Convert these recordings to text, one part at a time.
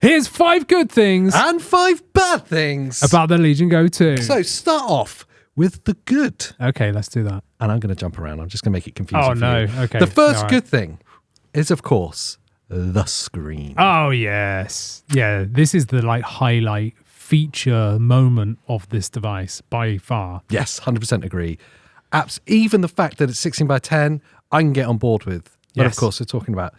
Here's 5 good things and 5 bad things about the Legion Go 2. So start off with the good. Okay, let's do that. And I'm going to jump around. I'm just going to make it confusing for you. Okay. The first good thing is, of course, the screen. Oh, yes. Yeah, this is the highlight feature moment of this device by far. Yes, 100% agree. Even the fact that it's 16 by 10, I can get on board with. But of course, we're talking about,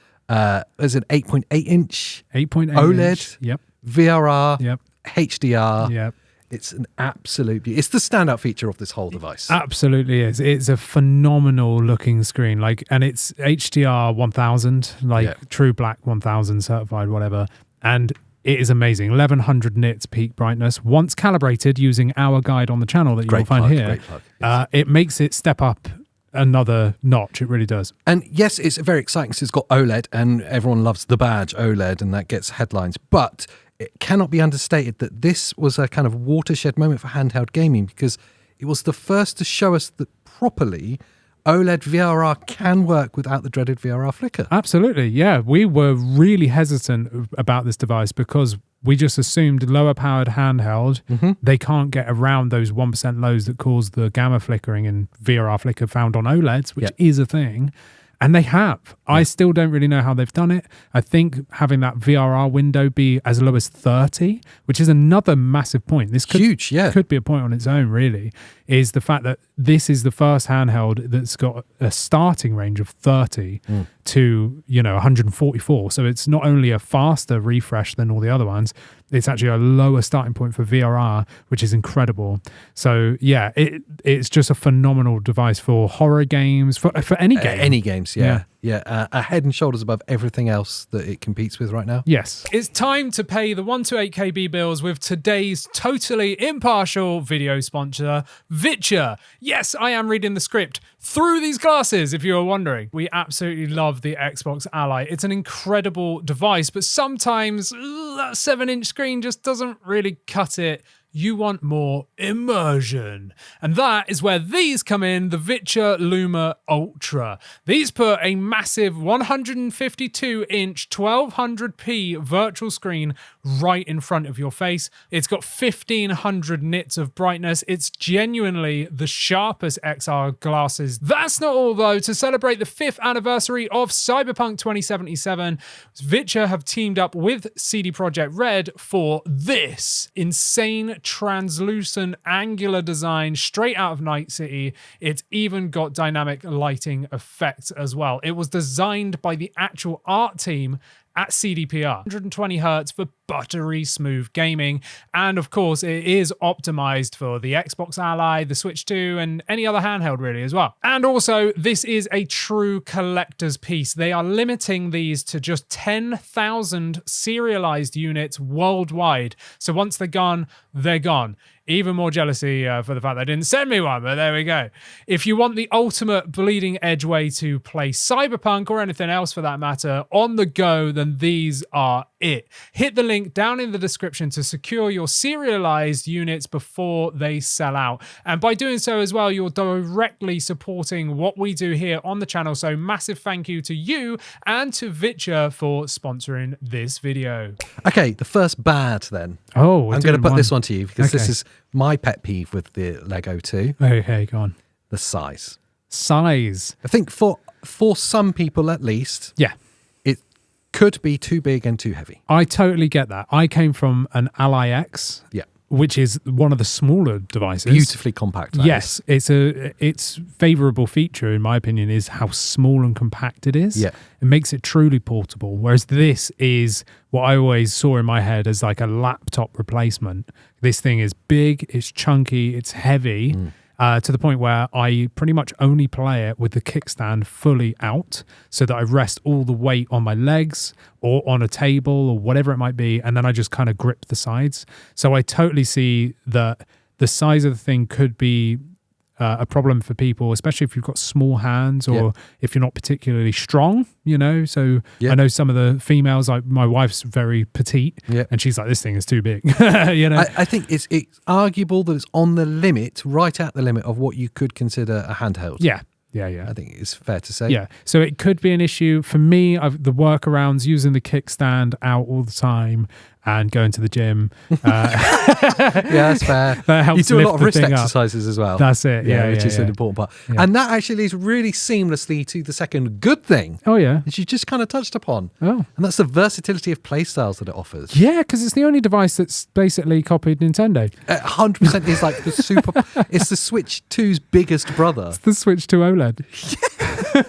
is it 8.8 inch? 8.8 OLED? inch. Yep. VRR? Yep. HDR? Yep. It's an absolute beauty. It's the standout feature of this whole device. Absolutely is. It's a phenomenal looking screen. And it's HDR 1000, true black 1000 certified, whatever. And it is amazing. 1100 nits peak brightness. Once calibrated using our guide on the channel that you'll find here, great plug, yes. It makes it step up another notch. It really does. And yes, it's very exciting because it's got OLED and everyone loves the badge OLED and that gets headlines. But it cannot be understated that this was a kind of watershed moment for handheld gaming because it was the first to show us that properly OLED VRR can work without the dreaded VRR flicker. Absolutely, yeah. We were really hesitant about this device because we just assumed lower powered handheld, they can't get around those 1% lows that cause the gamma flickering and VRR flicker found on OLEDs, which is a thing. And they have. Yeah. I still don't really know how they've done it. I think having that VRR window be as low as 30, which is another massive point. This could, huge, yeah. Could be a point on its own, really, is the fact that this is the first handheld that's got a starting range of 30 to 144. So it's not only a faster refresh than all the other ones, it's actually a lower starting point for VRR, which is incredible. So yeah, it's just a phenomenal device for horror games, for any game. Any games, yeah. A head and shoulders above everything else that it competes with right now. Yes. It's time to pay the 128KB bills with today's totally impartial video sponsor, VITURE. Yes, I am reading the script through these glasses, if you were wondering. We absolutely love the Xbox Ally. It's an incredible device, but sometimes that 7-inch screen just doesn't really cut it. You want more immersion. And that is where these come in, the VITURE Luma Ultra. These put a massive 152-inch 1200p virtual screen right in front of your face. It's got 1500 nits of brightness. It's genuinely the sharpest XR glasses. That's not all though. To celebrate the 5th anniversary of Cyberpunk 2077, VITURE have teamed up with CD Projekt Red for this insane translucent angular design straight out of Night City. It's even got dynamic lighting effects as well. It was designed by the actual art team at CDPR. 120 hertz for buttery smooth gaming. And of course, it is optimized for the Xbox Ally, the Switch 2, and any other handheld really as well. And also, this is a true collector's piece. They are limiting these to just 10,000 serialized units worldwide. So once they're gone, they're gone. Even more jealousy for the fact they didn't send me one, but there we go. If you want the ultimate bleeding edge way to play Cyberpunk or anything else for that matter on the go, then these are it. Hit the link down in the description to secure your serialized units before they sell out. And by doing so as well, you're directly supporting what we do here on the channel. So massive thank you to you and to VITURE for sponsoring this video. Okay, the first bad then. Oh, I'm going to put this one to you because this is my pet peeve with the Lego 2. Okay, go on. The size. Size. I think for some people at least, yeah, it could be too big and too heavy. I totally get that. I came from an Ally X. Yeah. Which is one of the smaller devices. Beautifully compact. Yes, its favorable feature, in my opinion, is how small and compact it is. Yeah. It makes it truly portable. Whereas this is what I always saw in my head as like a laptop replacement. This thing is big, it's chunky, it's heavy. To the point where I pretty much only play it with the kickstand fully out so that I rest all the weight on my legs or on a table or whatever it might be, and then I just kind of grip the sides. So I totally see that the size of the thing could be a problem for people, especially if you've got small hands or if you're not particularly strong, So I know some of the females, like my wife's very petite and she's like, this thing is too big, I think it's arguable that it's on the limit, right at the limit of what you could consider a handheld. Yeah. Yeah. I think it's fair to say. Yeah, so it could be an issue for me. The workarounds, using the kickstand out all the time and going to the gym. Yeah, that's fair. That helps. You do a lot of wrist thing up. exercises as well. That's it. Which is an important part. Yeah. And that actually leads really seamlessly to the second good thing. Oh yeah, which you just kind of touched upon. Oh, and that's the versatility of playstyles that it offers. Yeah, because it's the only device that's basically copied Nintendo. 100% is like the super. It's the Switch 2's biggest brother. It's the Switch 2 OLED.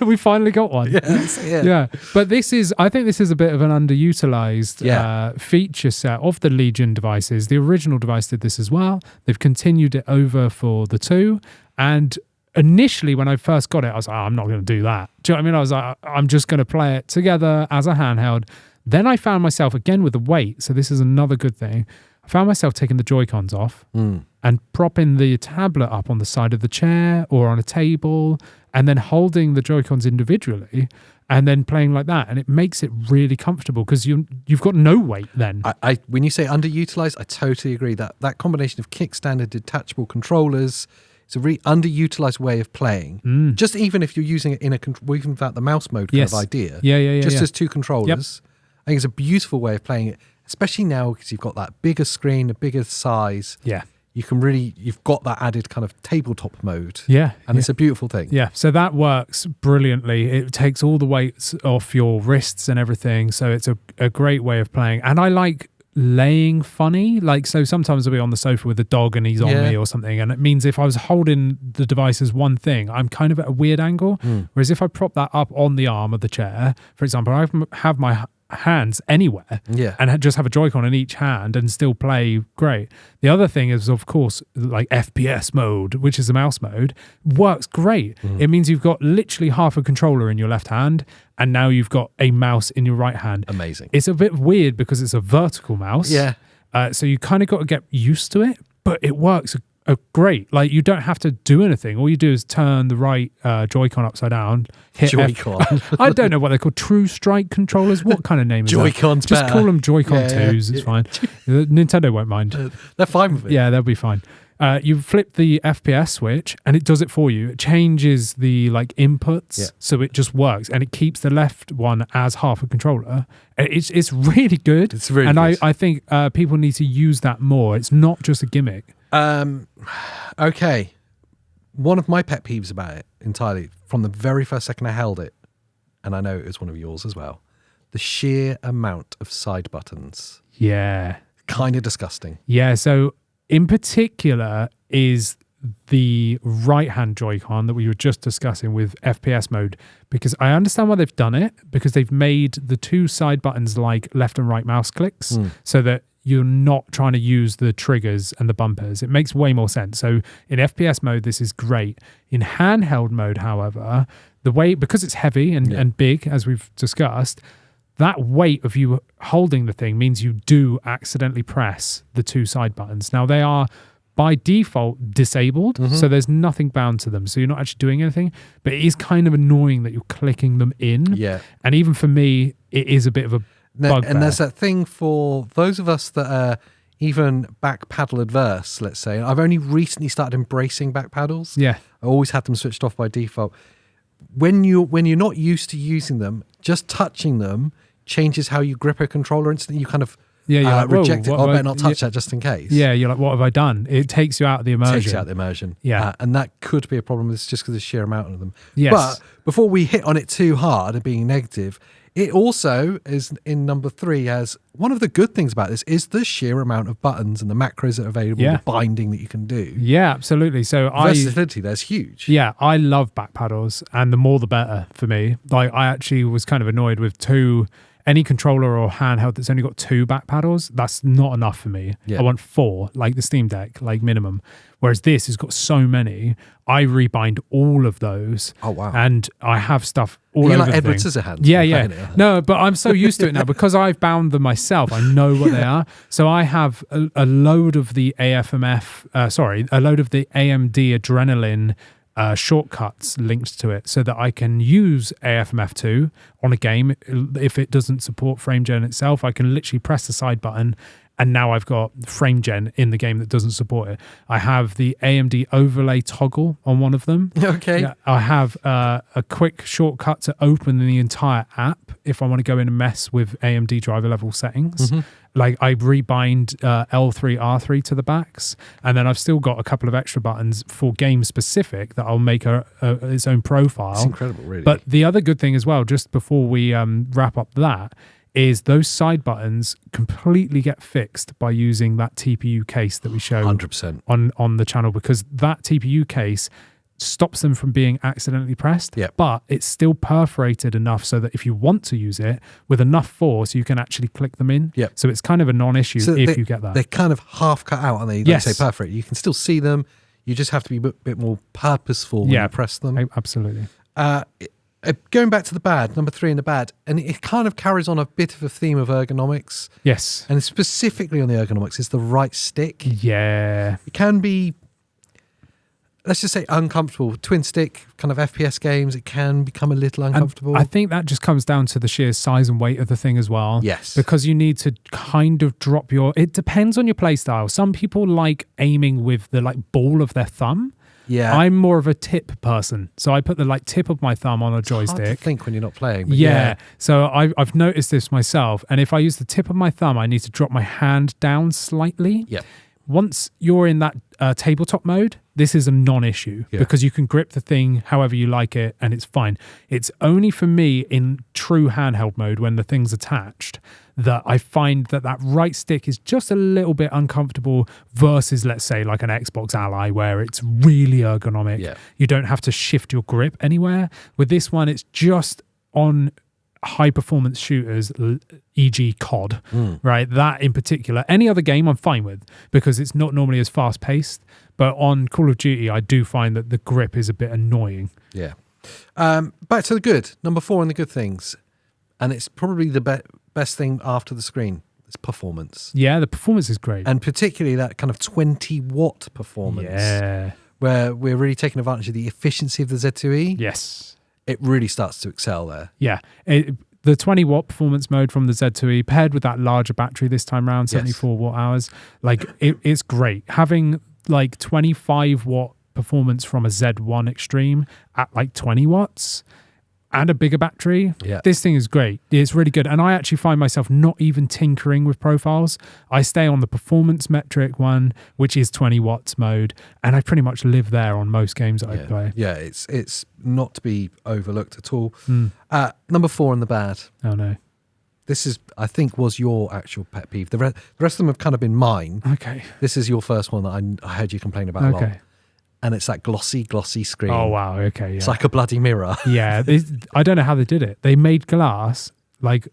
We finally got one. Yeah. But I think this is a bit of an underutilized feature set of the Legion devices. The original device did this as well. They've continued it over for the 2. And initially, when I first got it, I was like, I'm not going to do that. Do you know what I mean? I was like, I'm just going to play it together as a handheld. Then I found myself, again with the weight, so this is another good thing, I found myself taking the Joy-Cons off and propping the tablet up on the side of the chair or on a table and then holding the Joy-Cons individually and then playing like that. And it makes it really comfortable because you've got no weight then. When you say underutilized, I totally agree. That combination of kickstand and detachable controllers, it's a really underutilized way of playing. Just even if you're using it even without the mouse mode kind of idea. Just as two controllers. I think it's a beautiful way of playing it, especially now because you've got that bigger screen, a bigger size. Yeah. You've got that added kind of tabletop mode. Yeah. And it's a beautiful thing. Yeah. So that works brilliantly. It takes all the weights off your wrists and everything. So it's a great way of playing. And I like laying funny. Like, so sometimes I'll be on the sofa with the dog and he's on me or something. And it means if I was holding the device as one thing, I'm kind of at a weird angle. Whereas if I prop that up on the arm of the chair, for example, I have my hands anywhere and just have a Joy-Con in each hand and still play great. The other thing is, of course, like FPS mode, which is the mouse mode, works great. It means you've got literally half a controller in your left hand and now you've got a mouse in your right hand. Amazing. It's a bit weird because it's a vertical mouse. So you kind of got to get used to it, but it works great. Like, you don't have to do anything. All you do is turn the right Joy-Con upside down. Joy-Con. I don't know what they're called. True Strike controllers. What kind of name is Joy-Cons that? Just better. call them Joy-Con 2s. It's fine. Nintendo won't mind. They're fine with it. Yeah, they'll be fine. You flip the FPS switch and it does it for you. It changes the inputs so it just works, and it keeps the left one as half a controller. It's really good. It's really good. And I think people need to use that more. It's not just a gimmick. Okay. One of my pet peeves about it entirely, from the very first second I held it, and I know it was one of yours as well, the sheer amount of side buttons. Yeah. Kind of disgusting. Yeah, so in particular is the right-hand Joy-Con that we were just discussing with FPS mode, because I understand why they've done it, because they've made the two side buttons like left and right mouse clicks so that you're not trying to use the triggers and the bumpers. It makes way more sense. So in FPS mode, this is great. In handheld mode, however, the way, because it's heavy and big, as we've discussed, that weight of you holding the thing means you do accidentally press the two side buttons. Now, they are by default disabled, so there's nothing bound to them. So you're not actually doing anything, but it is kind of annoying that you're clicking them in. Yeah. And even for me, it is a bit of a bugbear. And there's that thing for those of us that are even back paddle adverse, let's say. I've only recently started embracing back paddles. Yeah. I always had them switched off by default. When you're not used to using them, just touching them changes how you grip a controller instantly. You kind of reject it. I better not touch that just in case. Yeah, you're like, what have I done? It takes you out of the immersion. Takes you out of the immersion. Yeah. And that could be a problem. It's just because of the sheer amount of them. Yes. But before we hit on it too hard and being negative, it also is in number 3 as one of the good things about this is the sheer amount of buttons and the macros that are available, the binding that you can do. Yeah, absolutely. So versatility there's huge. Yeah, I love back paddles, and the more the better for me. Like, I actually was kind of annoyed with any controller or handheld that's only got 2 back paddles. That's not enough for me. Yeah. I want 4, like the Steam Deck, like minimum. Whereas this has got so many, I rebind all of those. Oh, wow. And I have stuff all over like the Edward thing. Scissorhands. Yeah. No, but I'm so used to it now because I've bound them myself. I know what they are. So I have a load of the a load of the AMD Adrenaline shortcuts linked to it so that I can use AFMF2 on a game. If it doesn't support frame gen itself, I can literally press the side button and now I've got frame gen in the game that doesn't support it. I have the AMD overlay toggle on one of them. Okay. Yeah, I have a quick shortcut to open the entire app if I want to go in and mess with AMD driver level settings. Like I rebind L3, R3 to the backs, and then I've still got a couple of extra buttons for game specific that I'll make its own profile. It's incredible, really. But the other good thing as well, just before we wrap up that, is those side buttons completely get fixed by using that TPU case that we show 100% on the channel, because that TPU case stops them from being accidentally pressed, but it's still perforated enough so that if you want to use it with enough force, you can actually click them in. So it's kind of a non-issue if you get that. They're kind of half cut out, aren't they? Yes. They say perforate. You can still see them. You just have to be a bit more purposeful when you press them. Absolutely. Going back to the bad, number 3 in the bad, and it kind of carries on a bit of a theme of ergonomics. Yes. And specifically on the ergonomics, is the right stick. Yeah. It can be, let's just say, uncomfortable. Twin stick kind of FPS games, it can become a little uncomfortable. And I think that just comes down to the sheer size and weight of the thing as well. Yes. Because you need to kind of drop it depends on your play style. Some people like aiming with the ball of their thumb. Yeah. I'm more of a tip person. So I put the tip of my thumb on a joystick. Hard to think when you're not playing. But yeah. So I've noticed this myself. And if I use the tip of my thumb, I need to drop my hand down slightly. Yeah. Once you're in that tabletop mode, this is a non-issue because you can grip the thing however you like it and it's fine. It's only for me in true handheld mode when the thing's attached that I find that right stick is just a little bit uncomfortable versus, let's say, like an Xbox Ally where it's really ergonomic. Yeah. You don't have to shift your grip anywhere. With this one, it's just on high performance shooters, e.g. COD, right? That in particular. Any other game I'm fine with because it's not normally as fast paced. But on Call of Duty, I do find that the grip is a bit annoying. Yeah. Back to the good. Number 4 in the good things. And it's probably the best thing after the screen. It's performance. Yeah, the performance is great. And particularly that kind of 20-watt performance. Yeah. Where we're really taking advantage of the efficiency of the Z2E. Yes. It really starts to excel there. Yeah. The 20-watt performance mode from the Z2E paired with that larger battery this time around, 74 watt hours, it's great. Having 25-watt performance from a Z1 Extreme at 20 watts and a bigger battery. Yeah. This thing is great. It's really good. And I actually find myself not even tinkering with profiles. I stay on the performance metric one, which is 20 watts mode. And I pretty much live there on most games that I play. Yeah, it's not to be overlooked at all. Number 4 in the bad. Oh, no. This is, I think, was your actual pet peeve. The rest of them have kind of been mine. Okay. This is your first one that I heard you complain about a lot. And it's that glossy screen. Oh, wow. Okay. Yeah. It's like a bloody mirror. Yeah. I don't know how they did it. They made glass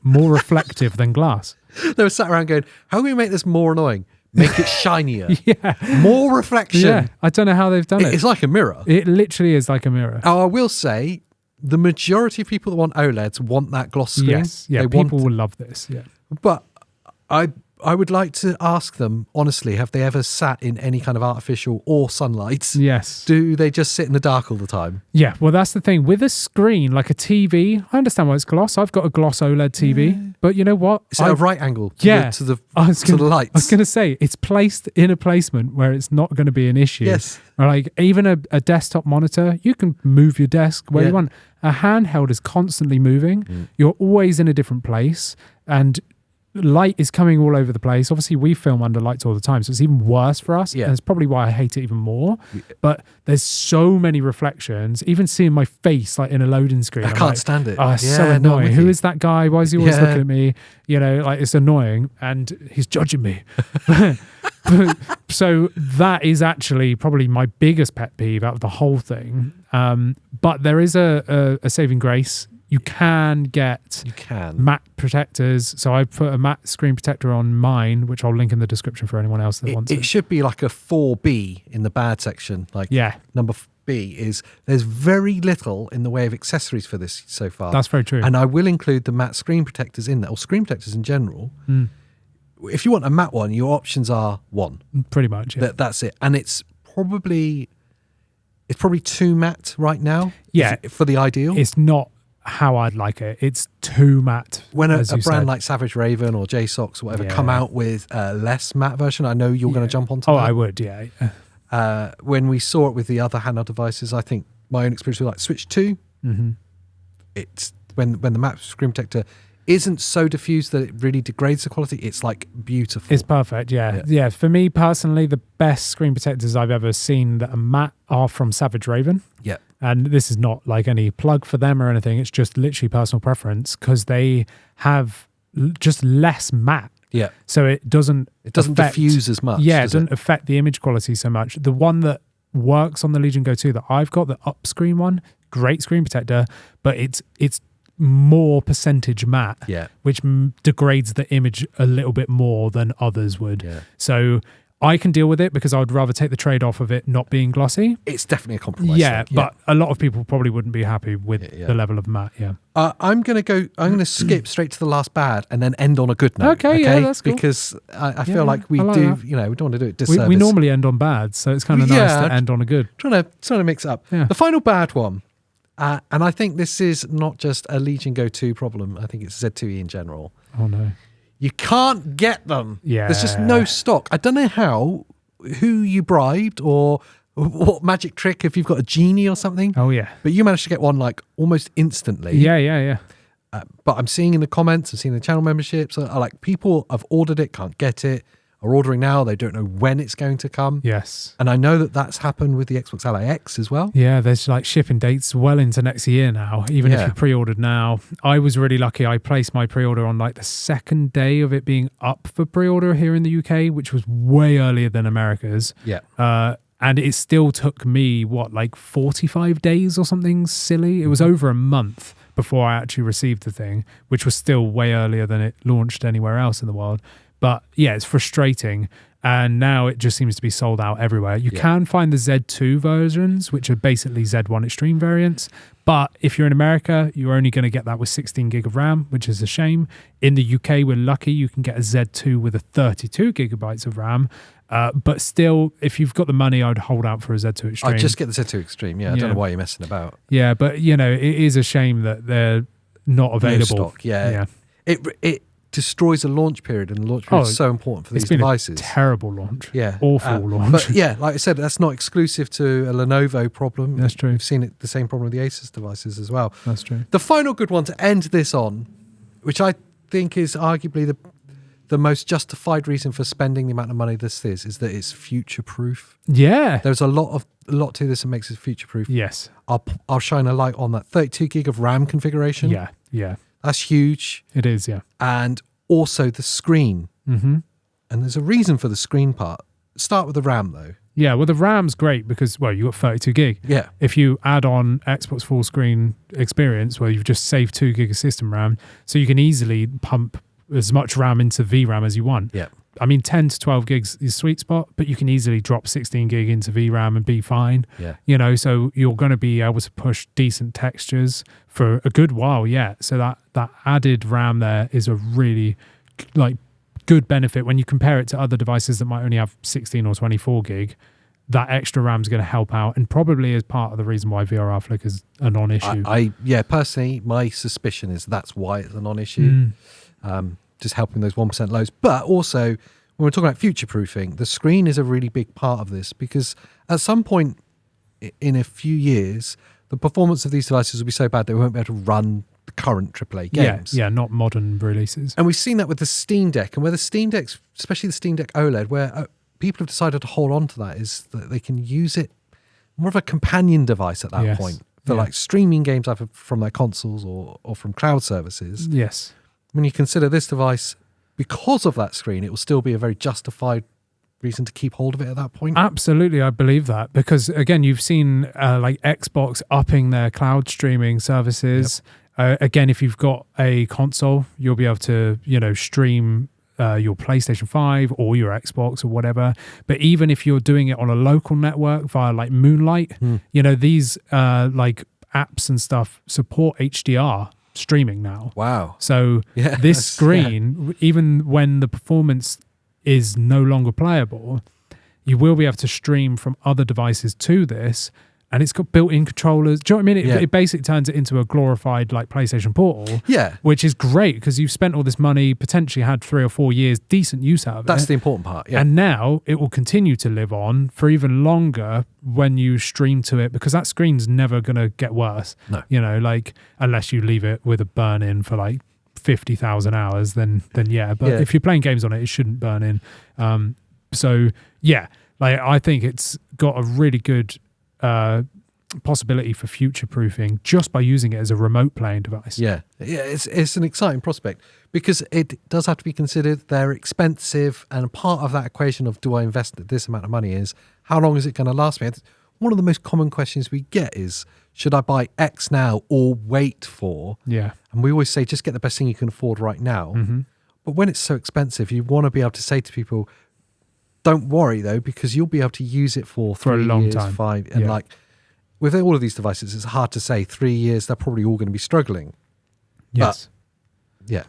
more reflective than glass. They were sat around going, how can we make this more annoying? Make it shinier. Yeah. More reflection. Yeah. I don't know how they've done it. It's like a mirror. It literally is like a mirror. Oh, I will say, the majority of people that want OLEDs want that gloss screen. Yes. Yeah. People will love this. Yeah. But I would like to ask them, honestly, have they ever sat in any kind of artificial or sunlight? Yes. Do they just sit in the dark all the time? Yeah, well, that's the thing. With a screen, like a TV, I understand why it's gloss. I've got a gloss OLED TV. But you know what? It's at a right angle to the lights. I was going to say, it's placed in a placement where it's not going to be an issue. Yes. Even a desktop monitor, you can move your desk where you want. A handheld is constantly moving. You're always in a different place. And light is coming all over the place. Obviously, we film under lights all the time, so it's even worse for us. And it's probably why I hate it even more. But there's so many reflections. Even seeing my face in a loading screen, I can't stand it. Oh, it's so annoying. Who is that guy? Why is he always looking at me? It's annoying, and he's judging me. So that is actually probably my biggest pet peeve out of the whole thing. But there is a saving grace. You can get matte protectors. So I put a matte screen protector on mine, which I'll link in the description for anyone else that wants it. It should be like a 4B in the bad section. Number B is there's very little in the way of accessories for this so far. That's very true. And I will include the matte screen protectors in there, or screen protectors in general. If you want a matte one, your options are one. Pretty much, yeah. That's it. And it's probably it's probably too matte right now. Yeah. For the ideal. It's not how I'd like it. It's too matte. When a as you brand said. like Savage Raven or JSOX or whatever Yeah. come out with a less matte version, I know you're going to jump onto Oh, that. I would, yeah. When we saw it with the other handheld devices, I think my own experience with like Switch 2, it's when the matte screen protector isn't so diffused that it really degrades the quality, it's like beautiful. It's perfect, yeah. For me personally, the best screen protectors I've ever seen that are matte are from Savage Raven. Yeah. And this is not like any plug for them or anything. It's just literally personal preference because they have just less matte. Yeah. So it doesn't diffuse as much. Yeah, it doesn't affect the image quality so much. The one that works on the Legion Go 2 that I've got, the up screen one, great screen protector, but it's more percentage matte, which degrades the image a little bit more than others would. Yeah. So I can deal with it because I would rather take the trade-off of it not being glossy. It's definitely a compromise. Yeah, but a lot of people probably wouldn't be happy with the level of matte. Yeah. I'm going to skip straight to the last bad and then end on a good note. Okay, yeah, that's cool. Because I feel like we do, that. we don't want to do it disservice. We normally end on bad, so it's kind of nice to end on a good. Trying to mix it up. Yeah. The final bad one, and I think this is not just a Legion Go 2 problem. I think it's Z2E in general. Oh no. You can't get them. Yeah. There's just no stock. I don't know who you bribed or what magic trick, if you've got a genie or something. Oh yeah. But you managed to get one like almost instantly. Yeah. But I'm seeing in the comments, I'm seeing the channel memberships, are like people have ordered it, can't get it, are ordering now, they don't know when it's going to come. Yes. And I know that that's happened with the Xbox Ally X as well. Yeah, there's like shipping dates well into next year now, even if you pre-ordered now. I was really lucky. I placed my pre-order on like the second day of it being up for pre-order here in the UK, which was way earlier than America's. Yeah. And it still took me, like 45 days or something silly? It was over a month before I actually received the thing, which was still way earlier than it launched anywhere else in the world. But yeah, it's frustrating. And now it just seems to be sold out everywhere. You can find the Z2 versions, which are basically Z1 Extreme variants. But if you're in America, you're only going to get that with 16 gig of RAM, which is a shame. In the UK, we're lucky you can get a Z2 with a 32 gigabytes of RAM. But still, if you've got the money, I'd hold out for a Z2 Extreme. I'd just get the Z2 Extreme. Yeah, I don't know why you're messing about. Yeah, but it is a shame that they're not available. No stock. Yeah. It destroys a launch period, and the launch period is so important for these devices. It's been a terrible launch. Yeah. Awful launch. But yeah, like I said, that's not exclusive to a Lenovo problem. That's true. We've seen it, the same problem with the Asus devices as well. That's true. The final good one to end this on, which I think is arguably the most justified reason for spending the amount of money this is that it's future-proof. Yeah. There's a lot to this that makes it future-proof. Yes. I'll shine a light on that 32 gig of RAM configuration. Yeah. That's huge. It is, yeah. And also the screen. Mm-hmm. And there's a reason for the screen part. Start with the RAM, though. Yeah, well, the RAM's great because, you got 32 gig. Yeah. If you add on Xbox full screen experience, you've just saved 2 gig of system RAM, so you can easily pump as much RAM into VRAM as you want. Yeah. I mean, 10 to 12 gigs is sweet spot, but you can easily drop 16 gig into VRAM and be fine. Yeah. So you're going to be able to push decent textures for a good while yet. So that added RAM there is a really good benefit when you compare it to other devices that might only have 16 or 24 gig. That extra RAM is going to help out, and probably is part of the reason why VRR flick is a non-issue. Personally, my suspicion is that's why it's a non-issue. Just helping those 1% lows. But also, when we're talking about future-proofing, the screen is a really big part of this, because at some point in a few years, the performance of these devices will be so bad they won't be able to run the current AAA games. Yeah, not modern releases. And we've seen that with the Steam Deck, and where the Steam Deck, especially the Steam Deck OLED, where people have decided to hold on to that, is that they can use it more of a companion device at that point for streaming games either from their consoles or from cloud services. Yes. When you consider this device, because of that screen, it will still be a very justified reason to keep hold of it at that point. Absolutely, I believe that, because again, you've seen Xbox upping their cloud streaming services. Again, if you've got a console, you'll be able to stream your PlayStation 5 or your Xbox or whatever. But even if you're doing it on a local network via Moonlight, these apps and stuff support HDR streaming now. Wow. So this screen, even when the performance is no longer playable, you will be able to stream from other devices to this and it's got built-in controllers. Do you know what I mean? Yeah. It basically turns it into a glorified like PlayStation Portal. Yeah. Which is great because you've spent all this money, potentially had 3 or 4 years decent use out of That's it. the important part. Yeah. And now it will continue to live on for even longer when you stream to it, because that screen's never going to get worse. No. You know, like unless you leave it with a burn in for like 50,000 hours, then yeah. But if you're playing games on it, it shouldn't burn in. So yeah, like I think it's got a really good possibility for future proofing just by using it as a remote playing device. Yeah, it's an exciting prospect because it does have to be considered. They're expensive, and part of that equation of do I invest this amount of money is how long is it going to last me? One of the most common questions we get is, should I buy X now or wait for? Yeah. And we always say, just get the best thing you can afford right now. Mm-hmm. But when it's so expensive, you want to be able to say to people, don't worry though, because you'll be able to use it for 3 a long years, time. 5, and like with all of these devices, it's hard to say 3 years, they're probably all going to be struggling. Yes. But, yeah.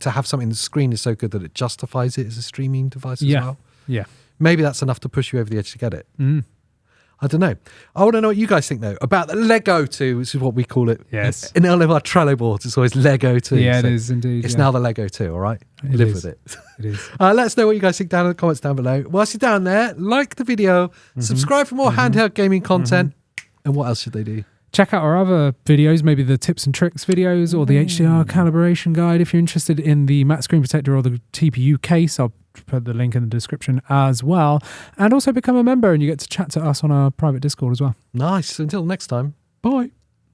To have something, the screen is so good that it justifies it as a streaming device as well. Yeah. Maybe that's enough to push you over the edge to get it. Mm. I don't know. I want to know what you guys think though about the Lego 2, which is what we call it. Yes. In all of our Trello boards, it's always Lego 2. Yeah, it is indeed. It's now the Lego 2, all right? Live with it. It is. Let us know what you guys think down in the comments down below. Whilst you're down there, like the video, subscribe for more handheld gaming content, and what else should they do? Check out our other videos, maybe the tips and tricks videos or the HDR calibration guide. If you're interested in the matte screen protector or the TPU case, I'll put the link in the description as well. And also become a member and you get to chat to us on our private Discord as well. Nice. Until next time. Bye.